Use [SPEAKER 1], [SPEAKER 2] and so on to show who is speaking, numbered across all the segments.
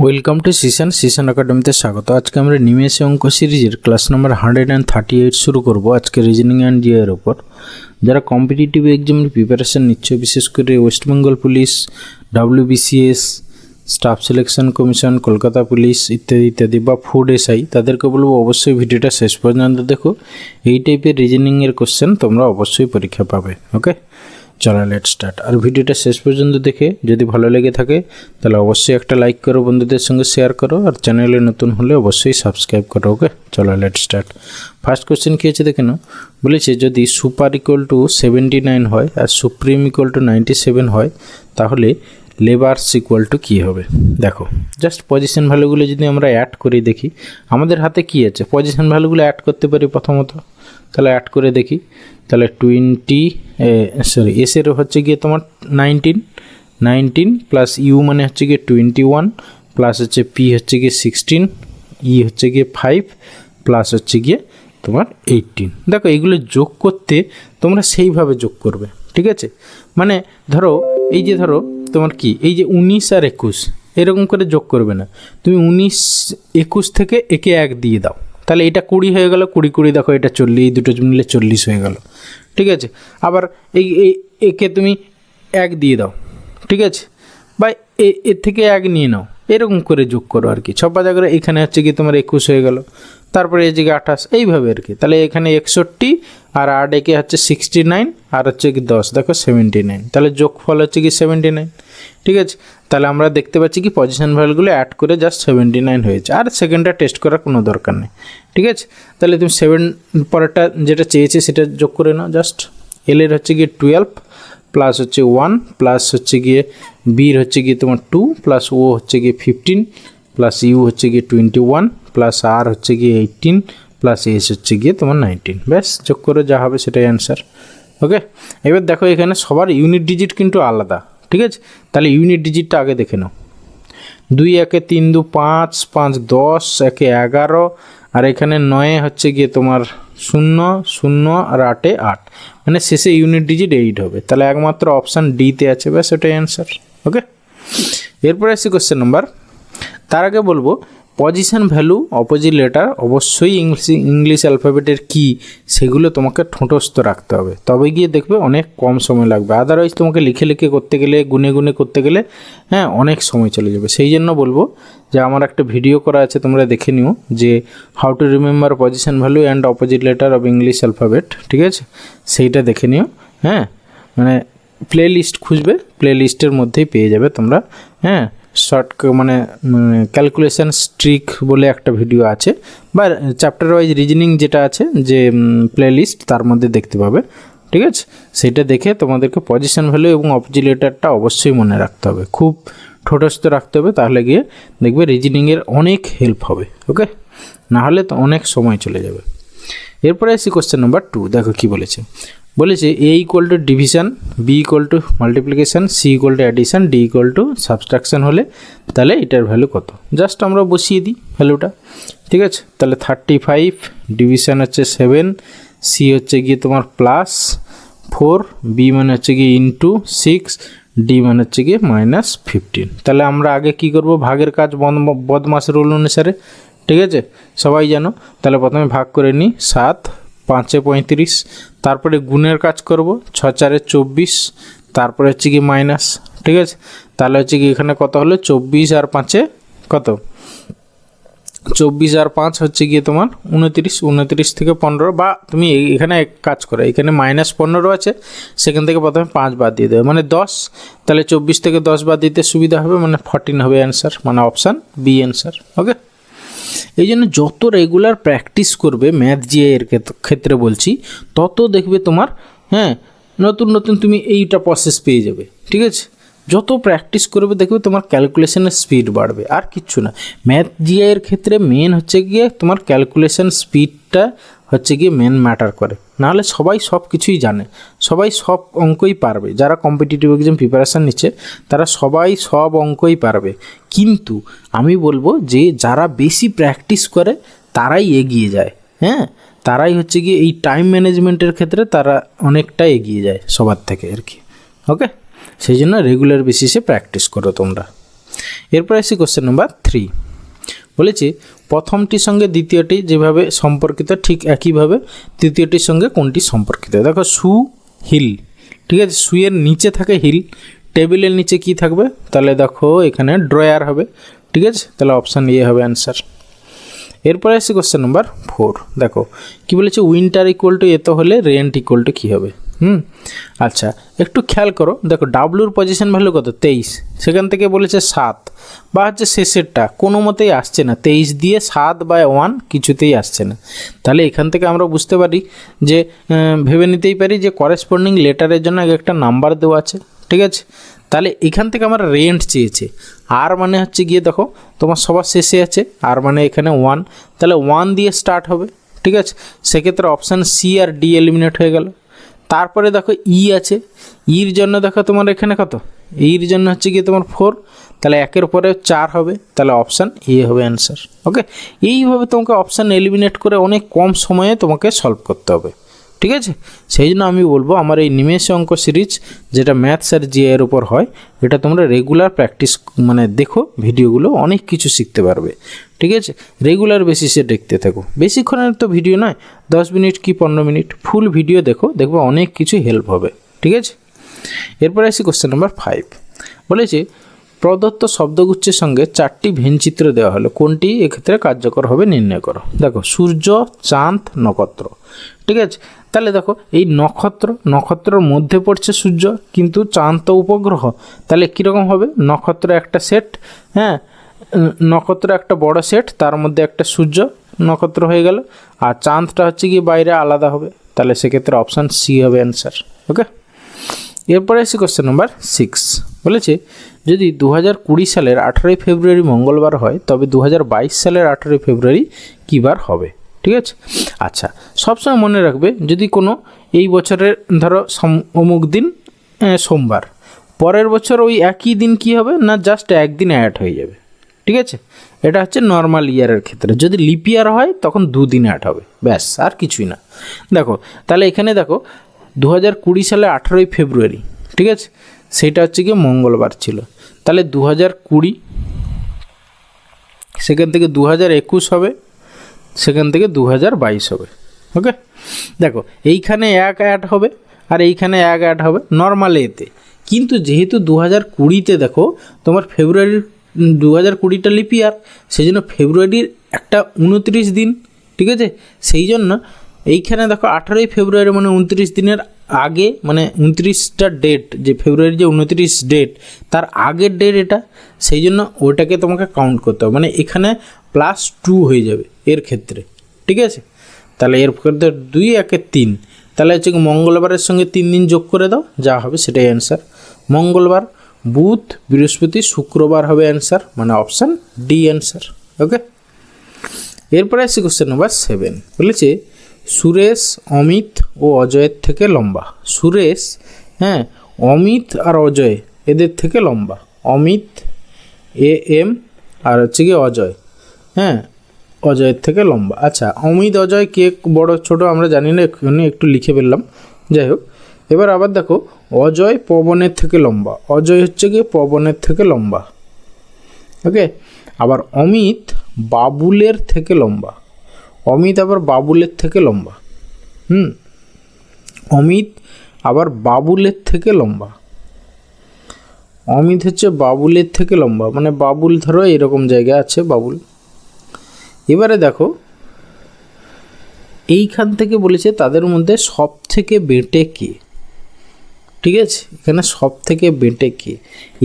[SPEAKER 1] Welcome to সিশন একাডেমিতে স্বাগত। আজকে আমরা নিমেষে অঙ্ক সিরিজের ক্লাস নাম্বার 138 শুরু করব আজকে রিজনিং অ্যান্ড জিএ এর উপর। যারা কম্পিটিটিভ এক্সামের প্রিপারেশন নিচ্ছে, বিশেষ করে West Bengal police, WBCS, staff selection commission, Kolkata police ইত্যাদি ইত্যাদি বা ফুড এসআই, তাদেরকে বলবো অবশ্যই ভিডিওটা শেষ পর্যন্ত দেখো। এই টাইপের রিজনিংয়ের কোশ্চেন তোমরা অবশ্যই পরীক্ষা পাবে। ওকে, চলো লেট স্টার্ট। আর ভিডিওটা শেষ পর্যন্ত দেখে যদি ভালো লেগে থাকে তাহলে অবশ্যই একটা লাইক করো, বন্ধুদের সঙ্গে শেয়ার করো, আর চ্যানেলে নতুন হলে অবশ্যই সাবস্ক্রাইব করো। ওকে, চলো লেট স্টার্ট। ফার্স্ট কোশ্চেন কী আছে দেখে নাও। বলেছে যদি সুপার ইকুয়াল টু 79 হয় আর সুপ্রিম ইকুয়াল টু 97 হয় তাহলে লেবার্স ইকুয়াল টু কী হবে। দেখো, জাস্ট পজিশন ভ্যালুগুলো যদি আমরা অ্যাড করে দেখি, আমাদের হাতে কী আছে, পজিশন ভ্যালুগুলো অ্যাড করতে পারি প্রথমত। তাহলে অ্যাড করে দেখি, তাহলে এসের হচ্ছে গিয়ে তোমার 19 প্লাস ইউ মানে হচ্ছে গিয়ে 21 প্লাস হচ্ছে পি হচ্ছে গিয়ে 16, ই হচ্ছে গিয়ে 5 প্লাস হচ্ছে গিয়ে তোমার 18। দেখো, এইগুলো যোগ করতে তোমরা সেইভাবে যোগ করবে, ঠিক আছে। মানে ধরো তোমার কি এই যে 19 আর 21 এরকম করে যোগ করবে না, তুমি 19 21 থেকে একে 1 দিয়ে দাও, তাহলে এটা 20 হয়ে গেল। 20 দেখো এটা 40, এই দুটো মিলে 40 হয়ে গেল, ঠিক আছে। আবার একে তুমি 1 দিয়ে দাও, ঠিক আছে, বা এর থেকে 1 নিয়ে নাও, এরকম করে যোগ করো আর কি। 6 করে এখানে হচ্ছে কি তোমার 21 হয়ে গেল, তারপরে এই জায়গায় 28, এইভাবে আর কি। তাহলে এখানে 61 আর 8 একে হচ্ছে 69 আর হচ্ছে কি 10, দেখো 79, তাহলে যোগফল হচ্ছে কি 79, ঠিক আছে। তাহলে আমরা দেখতে পাচ্ছি কি পজিশন ভ্যালুগুলো অ্যাড করে জাস্ট 79 হয়েছে, আর সেকেন্ডটা টেস্ট করার কোনো দরকার নেই, ঠিক আছে। তাহলে তুমি 7 পরেরটা যেটা চেয়েছে সেটা যোগ করে নাও। জাস্ট এল এর হচ্ছে গিয়ে 12 প্লাস হচ্ছে 1 প্লাস হচ্ছে গিয়ে বির হচ্ছে গিয়ে তোমার 2 প্লাস ও হচ্ছে গিয়ে 15 প্লাস ইউ হচ্ছে গিয়ে 21 প্লাস আর হচ্ছে গিয়ে 18 প্লাস এস হচ্ছে গিয়ে তোমার 19। ব্যাস, যোগ করে যা হবে সেটাই অ্যান্সার। ওকে, এবার দেখো এখানে সবার ইউনিট ডিজিট কিন্তু আলাদা, ঠিক আছে। তাহলে ইউনিট ডিজিটটা আগে দেখে নাও। 2 একে 3 2 5 5 10 একে 11 আর এখানে 9 হচ্ছে গিয়ে তোমার 0 0 আর 8 8, মানে শেষে ইউনিট ডিজিট 8 হবে। তাহলে একমাত্র অপশান ডিতে আছে, ব্যাস ওটাই অ্যান্সার। ওকে, এরপরে আসছি কোশ্চেন নাম্বার। তার আগে বলবো পজিশন ভ্যালু অপোজিট লেটার অবশ্যই ইংলিশ অ্যালফাবেটের কি সেগুলো তোমাকে ঠোঁটস্থ রাখতে হবে, তবে গিয়ে দেখবে অনেক কম সময় লাগবে। আদারওয়াইজ তোমাকে লিখে করতে গেলে, গুনে করতে গেলে অনেক সময় চলে যাবে। সেই জন্য বলবো যে আমার একটা ভিডিও করা আছে, তোমরা দেখে নিও, যে how to remember position value and opposite letter of English alphabet, ঠিক আছে, সেইটা দেখে নিও। মানে প্লে লিস্ট খুঁজবে, প্লে লিস্টের মধ্যেই পেয়ে যাবে তোমরা। শর্ট মানে ক্যালকুলেশন ট্রিক বলে একটা ভিডিও আছে, বা চ্যাপ্টার ওয়াইজ রিজনিং যেটা আছে যে প্লে লিস্ট, তার মধ্যে দেখতে পাবে, ঠিক আছে। সেটা দেখে তোমাদেরকে পজিশন ভ্যালু এবং অপোজিট লেটারটা অবশ্যই মনে রাখতে হবে, খুব ঠোঁটস্থ রাখতে হবে, তাহলে গিয়ে দেখবে রিজনিংয়ের অনেক হেল্প হবে। ওকে, নাহলে তো অনেক সময় চলে যাবে। এরপরে আসি কোশ্চেন নাম্বার 2। দেখো কি বলেছে। A equal to division, B equal to multiplication, C equal to addition, D equal to subtraction হলে তাহলে এটার ভ্যালু কত। জাস্ট আমরা বসিয়ে দিই ভ্যালুটা, ঠিক আছে। তাহলে 35, ডিভিশন হচ্ছে 7, সি হচ্ছে গিয়ে তোমার +4, বি মানে হচ্ছে গিয়ে ইন্টু 6, ডি মানে হচ্ছে গিয়ে -15। তাহলে আমরা আগে কি করব, ভাগের কাজ বদমাস রুল অনুসারে, ঠিক আছে, সবাই জানো। তাহলে প্রথমে ভাগ করে নিই, 7 5 35, তারপরে গুণের কাজ করব, 6 4 24, তারপরে হচ্ছে কি মাইনাস, ঠিক আছে। তাহলে হচ্ছে কি এখানে কত হলো, 24 আর 5 কত, 24 আর 5 হচ্ছে গিয়ে তোমার 29, 29 থেকে 15, বা তুমি এখানে এক কাজ করো, এখানে -15 আছে, সেখান থেকে প্রথমে 5 বাদ দিয়ে দেবে, মানে 10। তাহলে 24 থেকে 10 বাদ দিতে সুবিধা হবে, মানে 14 হবে অ্যান্সার, মানে অপশান বি অ্যান্সার। ওকে, এই জন্য যত রেগুলার প্র্যাকটিস করবে ম্যাথ জিএ এর ক্ষেত্রে বলছি, তত দেখবে তোমার নতুন নতুন তুমি এইটা প্রসেস পেয়ে যাবে, ঠিক আছে। যত প্র্যাকটিস করবে দেখবে তোমার ক্যালকুলেশনের স্পিড বাড়বে, আর কিচ্ছু না। ম্যাথ জিএ এর ক্ষেত্রে মেন হচ্ছে গিয়ে তোমার ক্যালকুলেশন স্পিডটা হচ্ছে গিয়ে মেন ম্যাটার করে, নাহলে সবাই সব কিছুই জানে, সবাই সব অঙ্কই পারবে। যারা কম্পিটিটিভ এক্সাম প্রিপারেশান নিচ্ছে তারা সবাই সব অঙ্কই পারবে, কিন্তু আমি বলবো যে যারা বেশি প্র্যাকটিস করে তারাই এগিয়ে যায়। তারাই হচ্ছে গিয়ে এই টাইম ম্যানেজমেন্টের ক্ষেত্রে তারা অনেকটা এগিয়ে যায় সবার থেকে আর কি। ওকে, সেই জন্য রেগুলার বেসিসে প্র্যাকটিস করো তোমরা। এরপর আসি কোশ্চেন নাম্বার 3, বলেছে প্রথমটির সঙ্গে দ্বিতীয়টি যেভাবে সম্পর্কিত ঠিক একইভাবে তৃতীয়টির সঙ্গে কোনটি সম্পর্কিত। দেখো সু হিল, ঠিক আছে, সুয়ের নিচে থাকে হিল, টেবিলের নিচে কি থাকবে, তাহলে দেখো এখানে ড্রয়ার হবে, ঠিক আছে, তাহলে অপশান এ হবে অ্যান্সার। এরপরে আসি কোশ্চেন নাম্বার 4, দেখো কি বলেছে উইন্টার ইকুয়াল টু এত হলে রেন্ট ইকুয়াল টু কী হবে। আচ্ছা একটু খেয়াল করো, দেখো ডাব্লুর পজিশন ভ্যালু কত 23, সেখান থেকে বলেছে 7 বা হচ্ছে শেষেরটা কোনো মতেই আসছে না, 23 দিয়ে 7 বা 1 কিছুতেই আসছে না। তাহলে এখান থেকে আমরা বুঝতে পারি যে ভেবে নিতেই পারি যে করেসপন্ডিং লেটারের জন্য একটা নাম্বার দেওয়া আছে, ঠিক আছে। তাহলে এখান থেকে আমার রেন্ট চেয়েছে, আর মানে হচ্ছে গিয়ে দেখো তোমার সবার শেষে আছে, আর মানে এখানে 1, তাহলে 1 দিয়ে স্টার্ট হবে, ঠিক আছে। সেক্ষেত্রে অপশান সি আর ডি এলিমিনেট হয়ে গেল। তারপরে দেখো ই আছে, ইর জন্য দেখো তোমার এখানে কত, ইর জন্য হচ্ছে গিয়ে তোমার 4, তাহলে 1-এর পরে 4 হবে, তাহলে অপশান এ হবে অ্যান্সার। ওকে, এইভাবে তোমাকে অপশান এলিমিনেট করে অনেক কম সময়ে তোমাকে সলভ করতে হবে, ঠিক আছে। সেই জন্য আমি বলবো আমার এই নিমেষ অঙ্ক সিরিজ যেটা ম্যাথস আর জিআই এর উপর হয়, এটা তোমরা রেগুলার প্র্যাকটিস মানে দেখো, ভিডিওগুলো অনেক কিছু শিখতে পারবে, ঠিক আছে। রেগুলার বেসিসে দেখতে থাকো, বেশিক্ষণের তো ভিডিও নয়, 10 মিনিট কি 15 মিনিট ফুল ভিডিও দেখো, দেখবে অনেক কিছু হেল্প হবে, ঠিক আছে। এরপরে আসি কোশ্চেন নাম্বার 5, বলেছে প্রদত্ত শব্দগুচ্ছের সঙ্গে 4টি ভেনচিত্র দেওয়া হলো, কোনটি এক্ষেত্রে কার্যকর হবে নির্ণয় করো। দেখো সূর্য, চাঁদ, নক্ষত্র, ঠিক আছে। তাহলে দেখো এই নক্ষত্রের মধ্যে পড়ছে সূর্য, কিন্তু চাঁদ তো উপগ্রহ, তাহলে কীরকম হবে, নক্ষত্র একটা সেট, হ্যাঁ, নক্ষত্র একটা বড় সেট, তার মধ্যে একটা সূর্য নক্ষত্র হয়ে গেল, আর চাঁদটা হচ্ছে কি বাইরে আলাদা হবে, তাহলে সেক্ষেত্রে অপশান সি হবে অ্যান্সার। ওকে, এরপরে আসি কোশ্চেন নাম্বার 6, বলেছে যদি 2020 সালের 18ই ফেব্রুয়ারি মঙ্গলবার হয় তবে 2022 সালের 18ই ফেব্রুয়ারি কী বার হবে, ঠিক আছে। আচ্ছা সবসময় মনে রাখবে যদি কোনো এই বছরের ধরো অমুক দিন সোমবার, পরের বছর ওই একই দিন কি হবে না জাস্ট একদিন অ্যাড হয়ে যাবে, ঠিক আছে। এটা হচ্ছে নর্মাল ইয়ারের ক্ষেত্রে, যদি লিপ ইয়ার হয় তখন 2 দিন অ্যাড হবে, ব্যাস আর কিছুই না। দেখো তাহলে এখানে দেখো 2020 সালে 18ই ফেব্রুয়ারি, ঠিক আছে, সেইটা হচ্ছে কি মঙ্গলবার ছিল, তাহলে 2020 সেখান থেকে 2021 হবে, সেখান থেকে 2022 হবে। ওকে, দেখো এইখানে 1 অ্যাড হবে আর এইখানে 1 অ্যাড হবে নর্মাল এতে, কিন্তু যেহেতু 2020তে দেখো তোমার ফেব্রুয়ারির 2020টা লিপ ইয়ার, সেই জন্য ফেব্রুয়ারির একটা 29 দিন, ঠিক আছে। সেই জন্য এইখানে দেখো 18ই ফেব্রুয়ারি মানে 29 দিনের আগে, মানে 29টা ডেট, যে ফেব্রুয়ারি যে 29 ডেট তার আগের ডেট এটা, সেই জন্য ওটাকে তোমাকে কাউন্ট করতে হবে, মানে এখানে +2 হয়ে যাবে এর ক্ষেত্রে, ঠিক আছে। তাহলে এর ক্ষেত্রে 2 1 3, তাহলে হচ্ছে মঙ্গলবারের সঙ্গে 3 দিন যোগ করে দাও, যা হবে সেটাই অ্যান্সার। মঙ্গলবার, বুধ, বৃহস্পতি, শুক্রবার হবে অ্যান্সার, মানে অপশান ডি অ্যান্সার। ওকে, এরপরে আসছি কোশ্চেন নাম্বার 7, বলেছে সুরেশ, অমিত ও অজয়ের থেকে লম্বা। সুরেশ, হ্যাঁ, অমিত আর অজয় এদের থেকে লম্বা, অমিত AM আর হচ্ছে কি অজয়, হ্যাঁ, অজয়ের থেকে লম্বা। আচ্ছা অমিত অজয় কে বড় ছোট আমরা জানি না, এখানে একটু লিখে ফেললাম, যাই হোক। এবার আবার দেখো অজয় পবনের থেকে লম্বা, অজয় হচ্ছে কি পবনের থেকে লম্বা। ওকে, আবার অমিত বাবুলের থেকে লম্বা, অমিত আবার বাবুলের থেকে লম্বা, অমিত আবার বাবুলের থেকে লম্বা, অমিত হচ্ছে বাবুলের থেকে লম্বা, মানে বাবুল ধরো এরকম জায়গায় আছে বাবুল। এবারে দেখো এইখান থেকে বলেছে তাদের মধ্যে সব থেকে বেটে কে, ঠিক আছে, এখানে সব থেকে বেটে কে,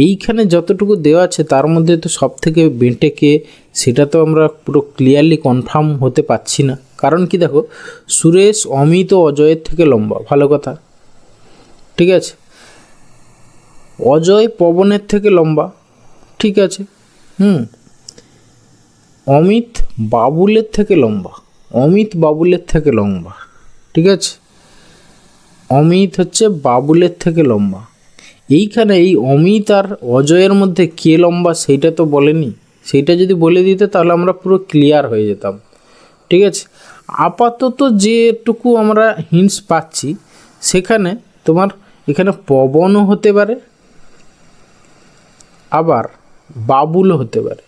[SPEAKER 1] এইখানে যতটুকু দেওয়া আছে তার মধ্যে তো সব থেকে বেটে কে সেটা তো আমরা পুরো ক্লিয়ারলি কনফার্ম হতে পারছি না, কারণ কি দেখো সুরেশ, অমিত ও অজয়ের থেকে লম্বা, ভালো কথা, ঠিক আছে। অজয় পবনের থেকে লম্বা, ঠিক আছে, অমিত বাবুলের থেকে লম্বা, অমিত বাবুলের থেকে লম্বা, ঠিক আছে, অমিত হচ্ছে বাবুলের থেকে লম্বা। এইখানে এই অমিত আর অজয়ের মধ্যে কে লম্বা সেইটা তো বলেনি, সেইটা যদি বলে দিত তাহলে আমরা পুরো ক্লিয়ার হয়ে যেতাম, ঠিক আছে। আপাতত যেটুকু আমরা হিন্টস পাচ্ছি সেখানে তোমার এখানে পবনও হতে পারে, আবার বাবুলও হতে পারে।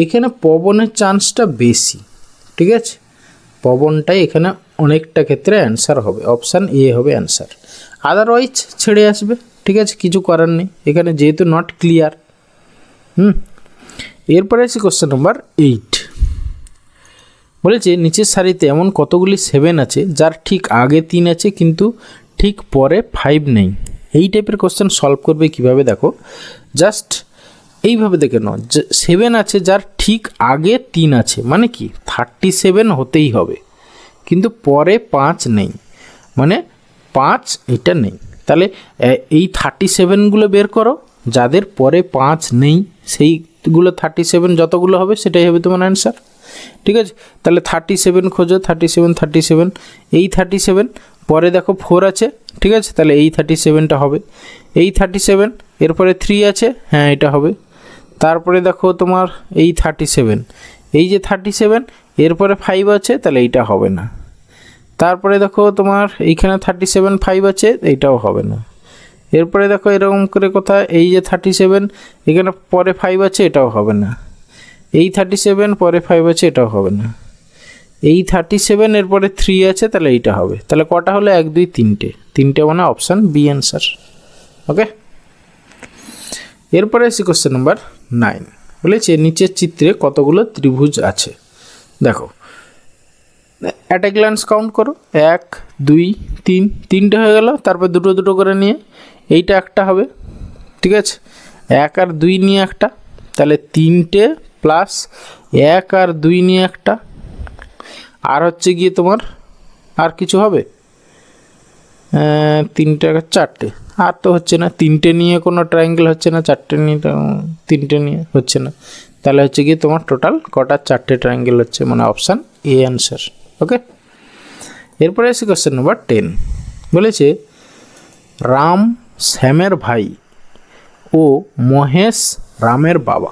[SPEAKER 1] এখানে পবনের চান্সটা বেশি, ঠিক আছে, পবনটাই এখানে অনেকটা ক্ষেত্রে অ্যান্সার হবে, অপশান এ হবে অ্যান্সার, আদারওয়াইজ ছেড়ে আসবে, ঠিক আছে, কিছু করার নেই এখানে যেহেতু নট ক্লিয়ার। এরপরে আছে কোশ্চেন নাম্বার 8, বলেছে নিচের সারিতে এমন কতগুলি 7 আছে যার ঠিক আগে 3 আছে কিন্তু ঠিক পরে 5 নেই। এই টাইপের কোশ্চেন সলভ করবে কিভাবে দেখো, জাস্ট এইভাবে দেখে নাও, 7 আছে যার ঠিক আগে 3 আছে, মানে কি 37 হতেই হবে কিন্তু পরে 5 নেই, মানে 5 এটা নেই। তাহলে এই 37গুলো বের করো, যাদের পরে 5 নেই সেইগুলো 37 যতগুলো হবে সেটাই হবে তোমার অ্যান্সার, ঠিক আছে। তাহলে 37 খোঁজো, 37 এই 37 পরে দেখো 4 আছে, ঠিক আছে, তাহলে এই 37টা হবে। এই 37 এরপরে 3 আছে, হ্যাঁ এটা হবে। তারপরে দেখো তোমার এই 37, এই যে 37 এরপরে 5 আছে, তাহলে এইটা হবে না। তারপরে দেখো তোমার এইখানে 37 5 আছে, এইটাও হবে না। এরপরে দেখো এরকম করে কোথায় এই যে 37 এখানে পরে 5 আছে, এটাও হবে না। এই 37 পরে 5 আছে, এটাও হবে না। এই 37 এরপরে 3 আছে, তাহলে এইটা হবে। তাহলে কটা হলো, 1 2 3টে মানে অপশান বি অ্যান্সার। ওকে, এরপরে আসি কোশ্চেন নাম্বার 9, বলেছে নিচের চিত্রে কতগুলো ত্রিভুজ আছে। দেখো অ্যাট এ গ্ল্যান্স কাউন্ট করো, 1 2 3, 3টে হয়ে গেল। তারপর দুটো দুটো করে নিয়ে এইটা একটা হবে, ঠিক আছে, 1 আর 2 নিয়ে একটা, তাহলে 3টে প্লাস 1 আর 2 নিয়ে একটা, আর হচ্ছে গিয়ে তোমার আর কিছু হবে, 3টে 4টে, আর তো হচ্ছে না, 3টে নিয়ে কোনো ট্রায়াঙ্গেল হচ্ছে না, 4টে নিয়ে 3টে নিয়ে হচ্ছে না, তাহলে হচ্ছে গিয়ে তোমার টোটাল কটা, 4টে ট্রায়াঙ্গেল হচ্ছে, মানে অপশান এ অ্যান্সার। ওকে, এরপরে আসি কোশ্চেন নাম্বার 10, বলেছে রাম শ্যামের ভাই ও মহেশ রামের বাবা,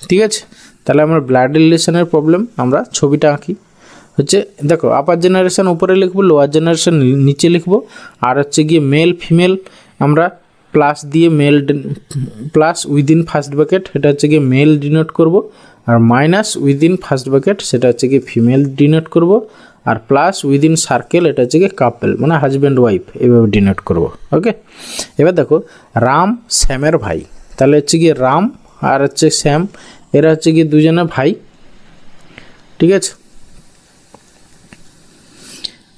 [SPEAKER 1] ঠিক আছে। তাহলে আমরা ব্লাড রিলেশনের প্রবলেম, আমরা ছবিটা আঁকি, হচ্ছে দেখো আপার জেনারেশন উপরে লিখবো, লোয়ার জেনারেশন নিচে লিখবো, আর হচ্ছে গিয়ে মেল ফিমেল আমরা প্লাস দিয়ে male plus within first bracket এটা হচ্ছে গিয়ে মেল ডিনোট করব, আর মাইনাস উইদিন ফার্স্ট ব্র্যাকেট সেটা হচ্ছে গিয়ে ফিমেল ডিনোট করব, আর প্লাস উইদিন সার্কেল এটা হচ্ছে গিয়ে কাপল মানে হাজব্যান্ড ওয়াইফ এভাবে ডিনোট করব। ওকে, এবার দেখো রাম শ্যামের ভাই, তাহলে হচ্ছে গিয়ে রাম আর হচ্ছে শ্যাম এরা হচ্ছে গিয়ে দুজনে ভাই, ঠিক আছে।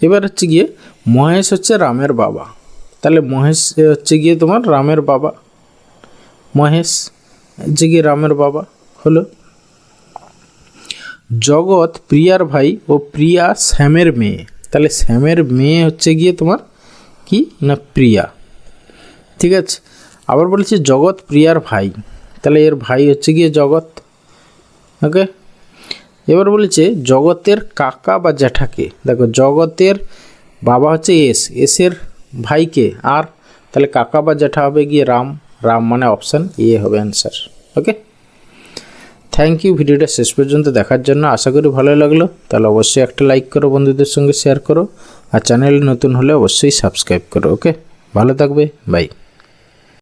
[SPEAKER 1] এবার হচ্ছে গিয়ে মহেশ হচ্ছে রামের বাবা, তাহলে মহেশ হচ্ছে গিয়ে তোমার রামের বাবা, মহেশ হচ্ছে গিয়ে রামের বাবা হলো। জগৎ প্রিয়ার ভাই ও প্রিয়া শ্যামের মেয়ে, তাহলে শ্যামের মেয়ে হচ্ছে গিয়ে তোমার কি না প্রিয়া, ঠিক আছে। আবার বলেছি জগৎ প্রিয়ার ভাই, তাহলে এর ভাই হচ্ছে গিয়ে জগৎ। ওকে, এবার বলেছে জগতের কাকা বা জ্যাঠাকে, দেখো জগতের বাবা হচ্ছে এসের ভাইকে, আর তাহলে কাকা বা জ্যাঠা হবে গিয়ে রাম, রাম মানে অপশান এ হবে অ্যান্সার। ওকে, থ্যাংক ইউ ভিডিওটা শেষ পর্যন্ত দেখার জন্য, আশা করি ভালো লাগলো। তাহলে অবশ্যই একটা লাইক করো, বন্ধুদের সঙ্গে শেয়ার করো, আর চ্যানেলে নতুন হলে অবশ্যই সাবস্ক্রাইব করো। ওকে, ভালো থাকবে, বাই।